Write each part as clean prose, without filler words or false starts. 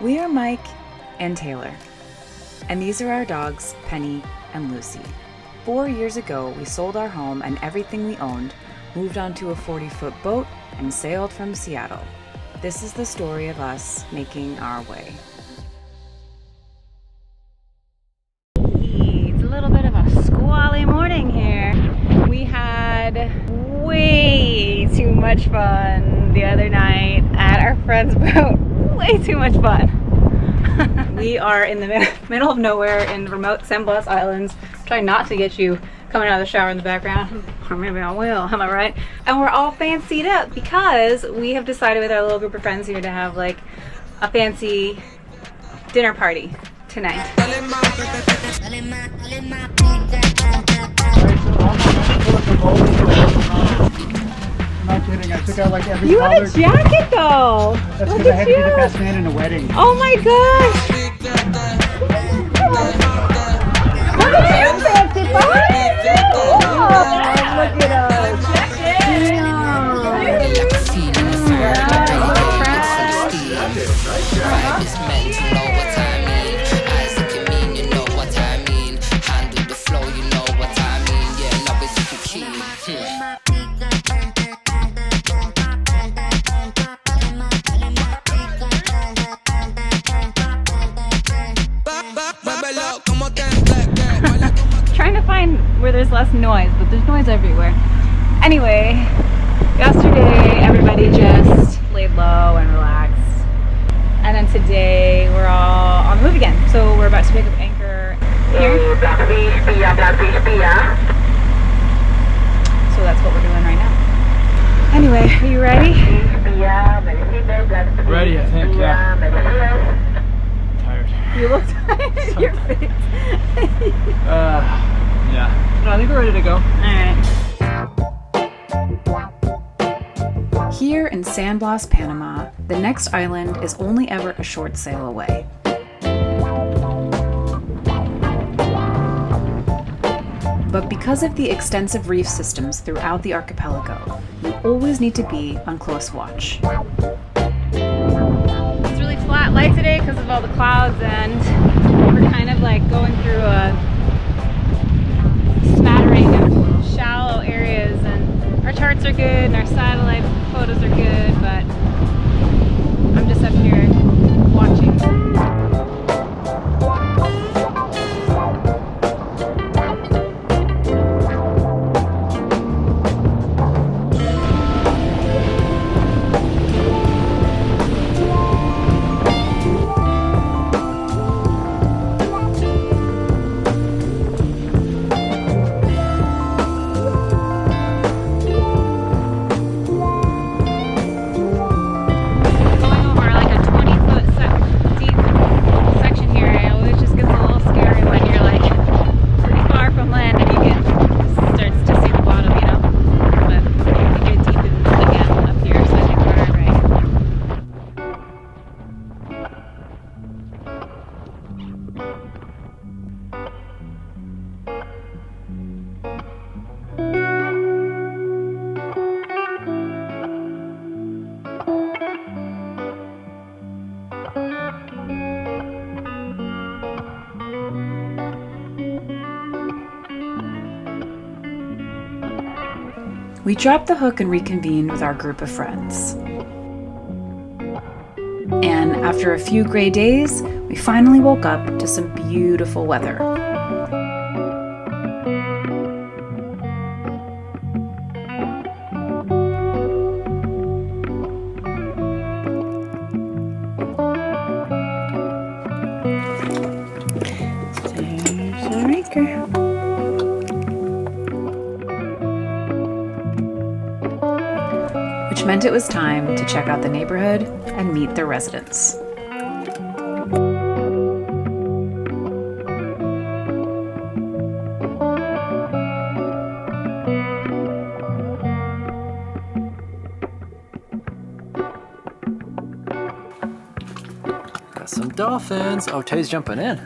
We are Mike and Taylor, and these are our dogs, Penny and Lucy. 4 years ago, we sold our home and everything we owned, moved onto a 40-foot boat, and sailed from Seattle. This is the story of us making our way. It's a little bit of a squally morning here. We had way too much fun the other night at our friend's boat. Way too much fun. We are in the middle of nowhere in remote San Blas Islands. Trying not to get you coming out of the shower in the background. Or maybe I will, am I right? And we're all fancied up because we have decided with our little group of friends here to have like a fancy dinner party tonight. I'm not kidding, I took out like every You collar. have a jacket though! That's Look because I at had to be the you! best man in a wedding. Oh my gosh! Look at you, fancy boy! Look at us! Trying to find where there's less noise, but there's noise everywhere. Anyway, yesterday everybody just laid low and relaxed. And then today we're all on the move again. So we're about to pick up anchor here. So that's what we're doing right now. Anyway, are you ready? Ready, I think, yeah. Tired. You look tired. Your face. Yeah. No, I think we're ready to go. Alright. Here in San Blas, Panama, the next island is only ever a short sail away. But because of the extensive reef systems throughout the archipelago, you always need to be on close watch. It's really flat light today because of all the clouds, and we're kind of like going through a smattering of shallow areas, and our charts are good and our satellite photos are good, but I'm just up here watching. We dropped the hook and reconvened with our group of friends. And after a few gray days, we finally woke up to some beautiful weather. There's our anchor. Which meant it was time to check out the neighborhood and meet the residents. Got some dolphins. Oh, Tay's jumping in.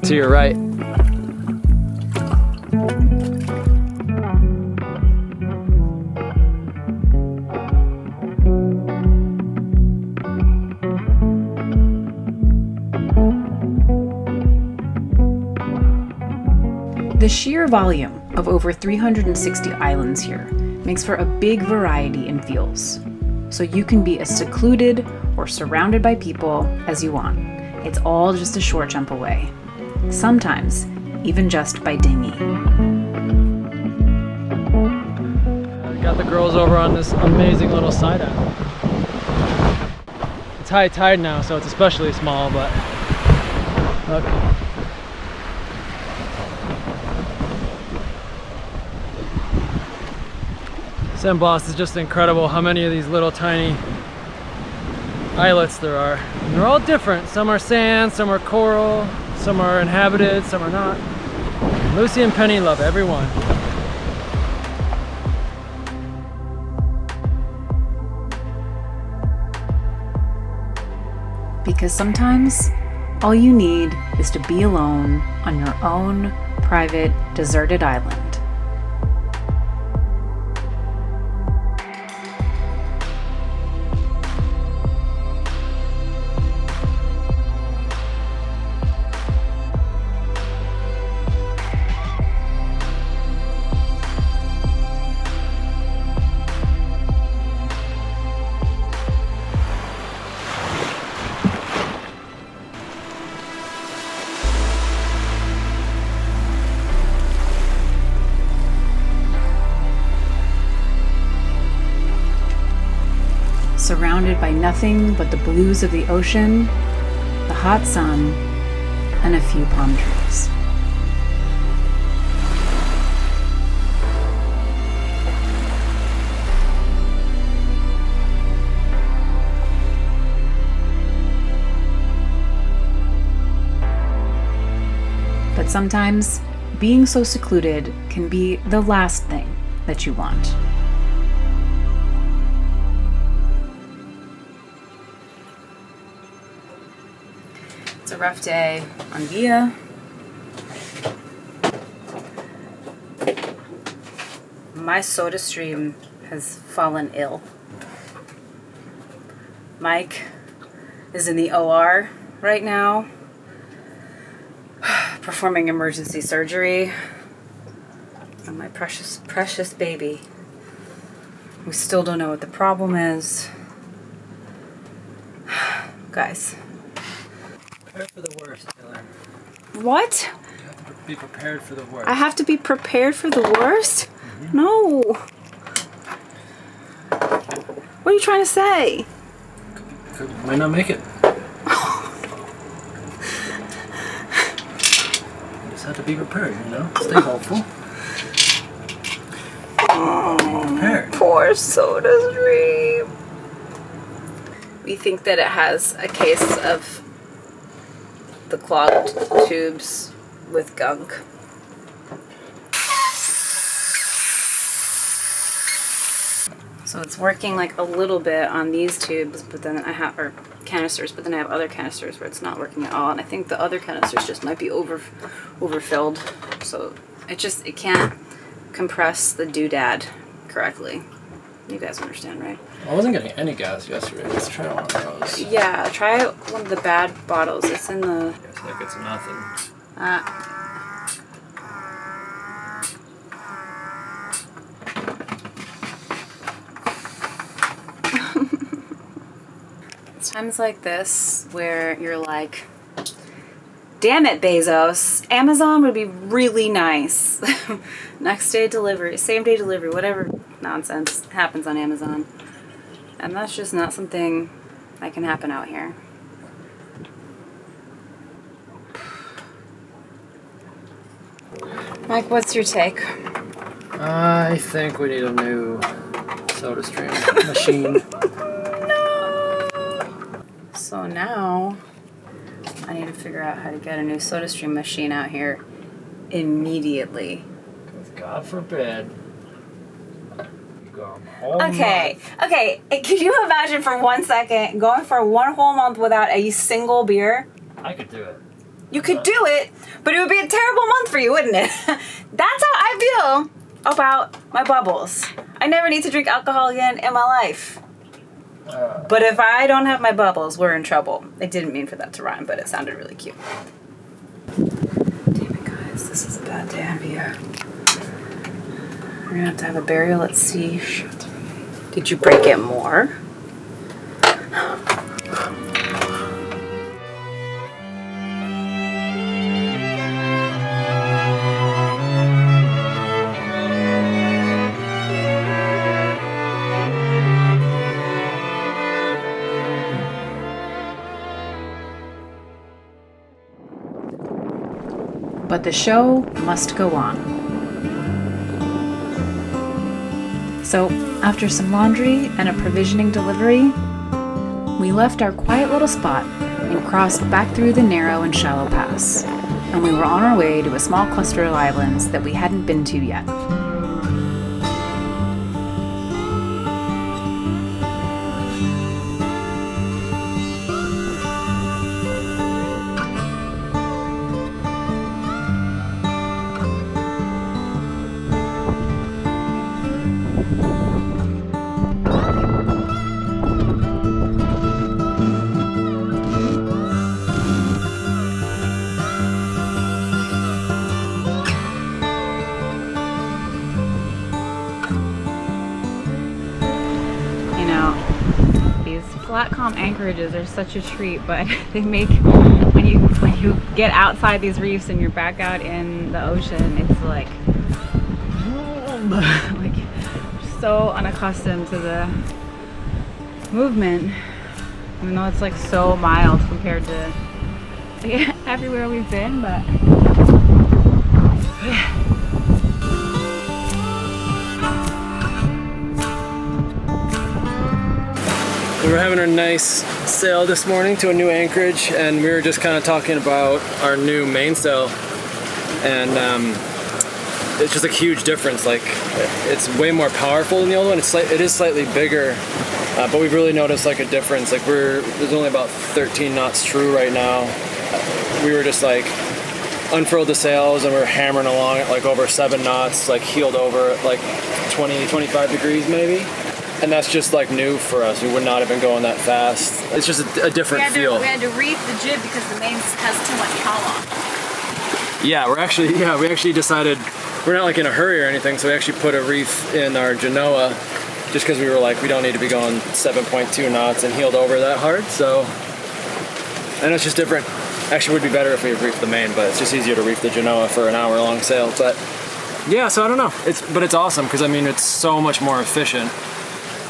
To your right. The sheer volume of over 360 islands here makes for a big variety in feels. So you can be as secluded or surrounded by people as you want. It's all just a short jump away. Sometimes even just by dinghy. Got the girls over on this amazing little side island. It's high tide now, so it's especially small, but look. San Blas is just incredible how many of these little tiny islets there are. And they're all different. Some are sand, some are coral, some are inhabited, some are not. Lucy and Penny love every one. Because sometimes all you need is to be alone on your own private deserted island. Surrounded by nothing but the blues of the ocean, the hot sun, and a few palm trees. But sometimes, being so secluded can be the last thing that you want. It's a rough day on Via. My soda stream has fallen ill. Mike is in the OR right now, performing emergency surgery on my precious, precious baby. We still don't know what the problem is. Guys. Prepare for the worst, Taylor. What? You have to be prepared for the worst. I have to be prepared for the worst? Mm-hmm. No. What are you trying to say? Might not make it. You just have to be prepared, you know? Stay hopeful. Be prepared. Poor Soda Stream. We think that it has a case of the clogged tubes with gunk. So it's working like a little bit on these tubes, but then I have, or canisters, but then I have other canisters where it's not working at all. And I think the other canisters just might be overfilled. So it can't compress the doodad correctly. You guys understand, right? I wasn't getting any gas yesterday. Let's try one of those. Yeah, try one of the bad bottles. It's in the... It's like it's nothing. It's times like this where you're like, damn it, Bezos. Amazon would be really nice. Next day delivery, same day delivery, whatever nonsense happens on Amazon. And that's just not something that can happen out here. Mike, what's your take? I think we need a new soda stream machine. No! So now I need to figure out how to get a new soda stream machine out here immediately. God forbid. Okay, can you imagine for 1 second going for 1 whole month without a single beer? I could do it. You could do it, but it would be a terrible month for you, wouldn't it? That's how I feel about my bubbles. I never need to drink alcohol again in my life. But if I don't have my bubbles, we're in trouble. I didn't mean for that to rhyme, but it sounded really cute. Damn it, guys. this is a bad day of year. We're gonna have to have a burial at sea. Did you break it more? But the show must go on. So, after some laundry and a provisioning delivery, we left our quiet little spot and crossed back through the narrow and shallow pass, and we were on our way to a small cluster of islands that we hadn't been to yet. Flat calm anchorages are such a treat, but they make when you get outside these reefs and you're back out in the ocean, it's like so unaccustomed to the movement, even though it's like so mild compared to everywhere we've been. But we were having a nice sail this morning to a new anchorage, and we were just kind of talking about our new mainsail, and it's just a huge difference. Like, it's way more powerful than the old one. It is slightly bigger, but we've really noticed like a difference. Like, there's only about 13 knots true right now. We were just like unfurled the sails and we're hammering along at like over 7 knots, like heeled over at like 20-25 degrees maybe. And that's just like new for us. We would not have been going that fast. It's just a different feel. We had to reef the jib because the main has too much power. Yeah, we actually decided we're not like in a hurry or anything, so we actually put a reef in our Genoa just because we were like, we don't need to be going 7.2 knots and heeled over that hard. So, and it's just different. Actually, it would be better if we reefed the main, but it's just easier to reef the Genoa for an hour-long sail. But yeah, so I don't know. It's awesome because I mean it's so much more efficient.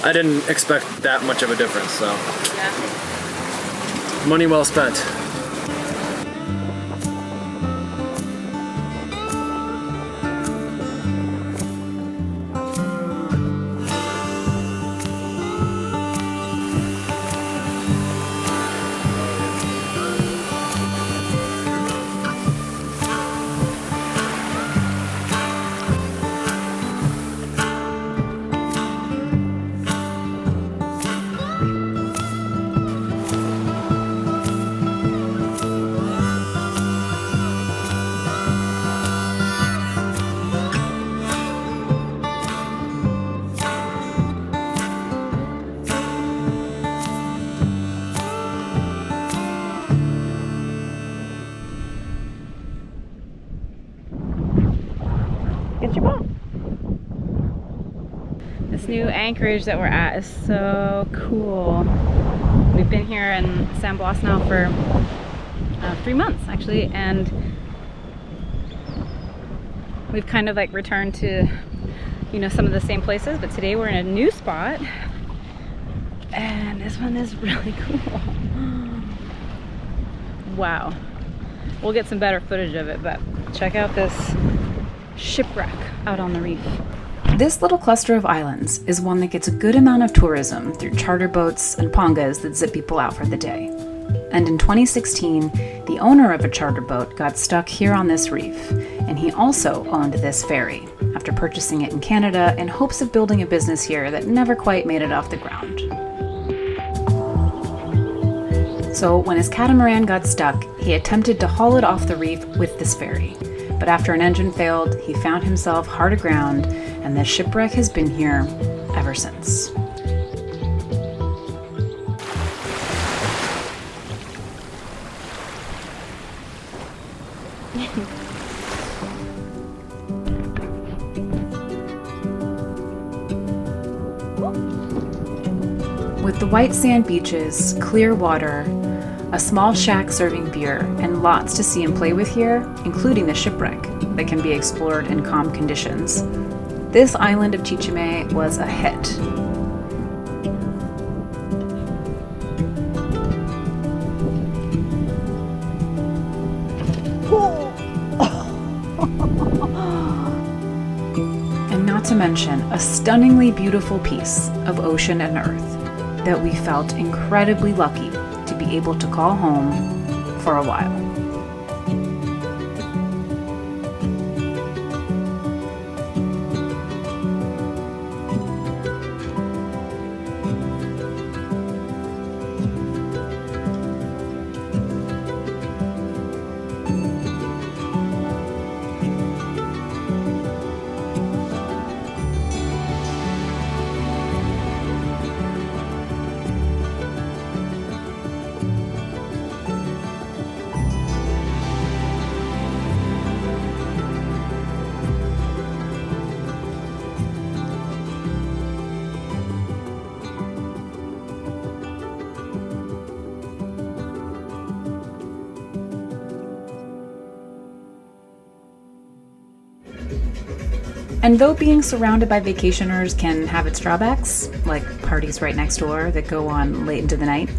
I didn't expect that much of a difference, so Yeah. Money well spent. Get your boat. This new anchorage that we're at is so cool. We've been here in San Blas now for 3 months actually, and we've kind of like returned to, you know, some of the same places, but today we're in a new spot and this one is really cool. Wow. We'll get some better footage of it, but check out this shipwreck out on the reef. This little cluster of islands is one that gets a good amount of tourism through charter boats and pongas that zip people out for the day. And in 2016, the owner of a charter boat got stuck here on this reef, and he also owned this ferry after purchasing it in Canada in hopes of building a business here that never quite made it off the ground. So when his catamaran got stuck, he attempted to haul it off the reef with this ferry. But after an engine failed, he found himself hard aground, and the shipwreck has been here ever since. With the white sand beaches, clear water, a small shack serving beer, and lots to see and play with here, including the shipwreck that can be explored in calm conditions, this island of Chichime was a hit. And not to mention a stunningly beautiful piece of ocean and earth that we felt incredibly lucky to be able to call home for a while. And though being surrounded by vacationers can have its drawbacks, like parties right next door that go on late into the night,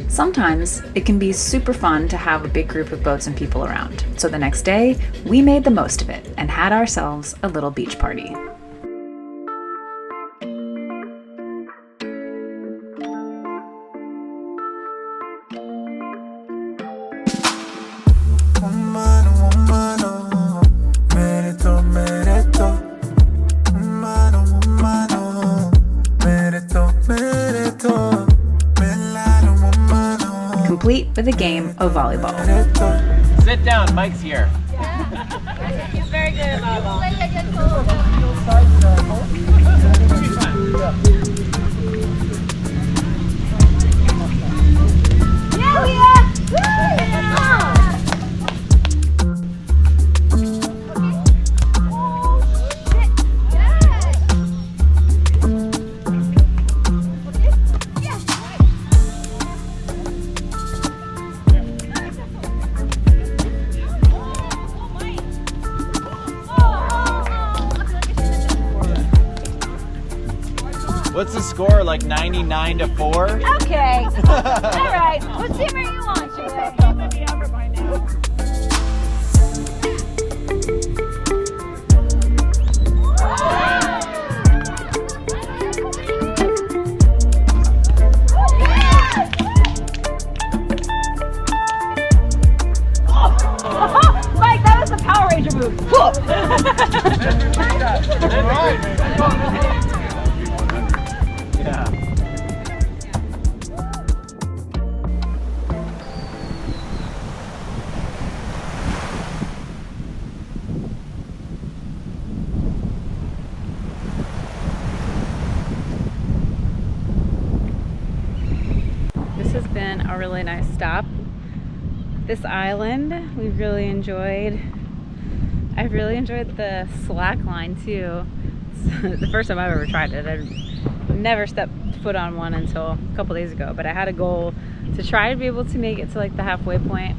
sometimes it can be super fun to have a big group of boats and people around. So the next day, we made the most of it and had ourselves a little beach party. Complete with a game of volleyball. Sit down, Mike's here. He's very good at volleyball. What's the score? Like 99 to 4? Okay. All right. What team are you on, Shipwreck? Probably over by now. Mike, that was the Power Ranger move. Yeah. This has been a really nice stop. This island we've really enjoyed. I've really enjoyed the slack line too. It's the first time I've ever tried it. I've never stepped foot on one until a couple days ago, but I had a goal to try to be able to make it to like the halfway point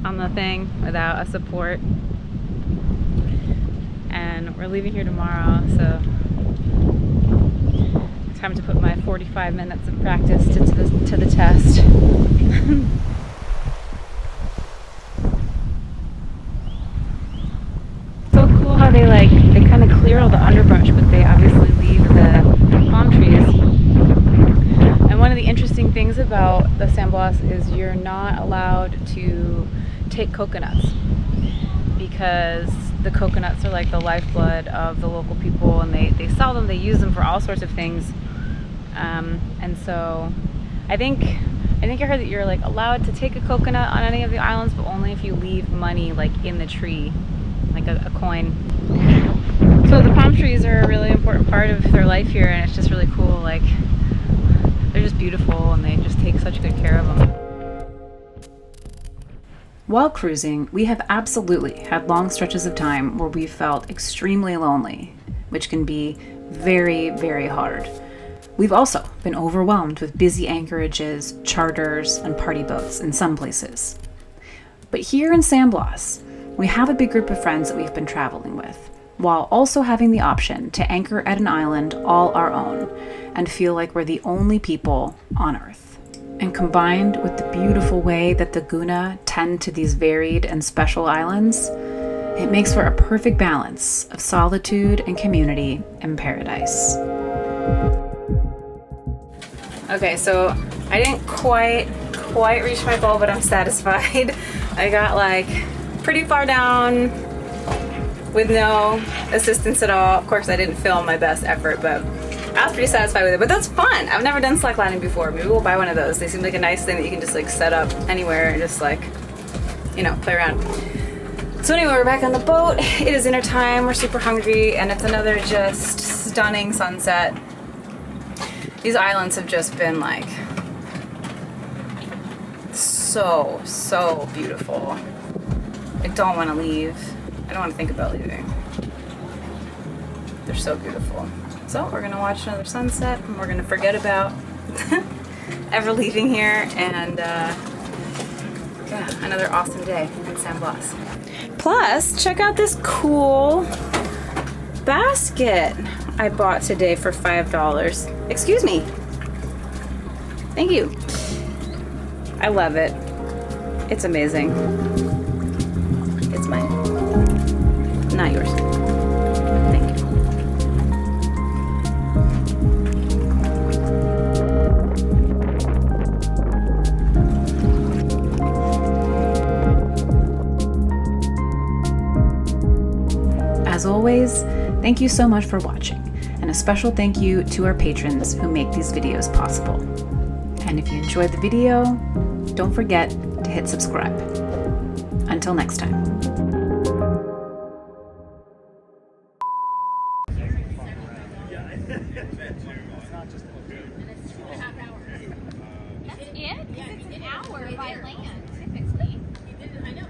on the thing without a support. And we're leaving here tomorrow, so time to put my 45 minutes of practice to the test. So cool how they kind of clear all the underbrush, but they obviously leave the palm trees. And one of the interesting things about the San Blas is you're not allowed to take coconuts, because the coconuts are like the lifeblood of the local people, and they sell them, they use them for all sorts of things. And so I think I heard that you're like allowed to take a coconut on any of the islands, but only if you leave money like in the tree, like a coin. So the palm trees are a really important part of their life here, and it's just really cool. Like, they're just beautiful, and they just take such good care of them. While cruising, we have absolutely had long stretches of time where we felt extremely lonely, which can be very, very hard. We've also been overwhelmed with busy anchorages, charters, and party boats in some places. But here in San Blas, we have a big group of friends that we've been traveling with, while also having the option to anchor at an island all our own and feel like we're the only people on Earth. And combined with the beautiful way that the Guna tend to these varied and special islands, it makes for a perfect balance of solitude and community in paradise. Okay, so I didn't quite reach my goal, but I'm satisfied. I got like pretty far down with no assistance at all. Of course, I didn't film my best effort, but I was pretty satisfied with it. But that's fun. I've never done slacklining before. Maybe we'll buy one of those. They seem like a nice thing that you can just like set up anywhere and just like, you know, play around. So anyway, we're back on the boat. It is dinner time. We're super hungry, and it's another just stunning sunset. These islands have just been like so beautiful. I don't want to leave. I don't want to think about leaving. They're so beautiful. So we're gonna watch another sunset, and we're gonna forget about ever leaving here, and yeah, another awesome day in San Blas. Plus, check out this cool basket I bought today for $5. Excuse me. Thank you. I love it. It's amazing. It's mine. Not yours. Thank you. As always, thank you so much for watching, and a special thank you to our patrons who make these videos possible. And if you enjoyed the video, don't forget to hit subscribe. Until next time. That's it? It's an hour by land, typically. I know.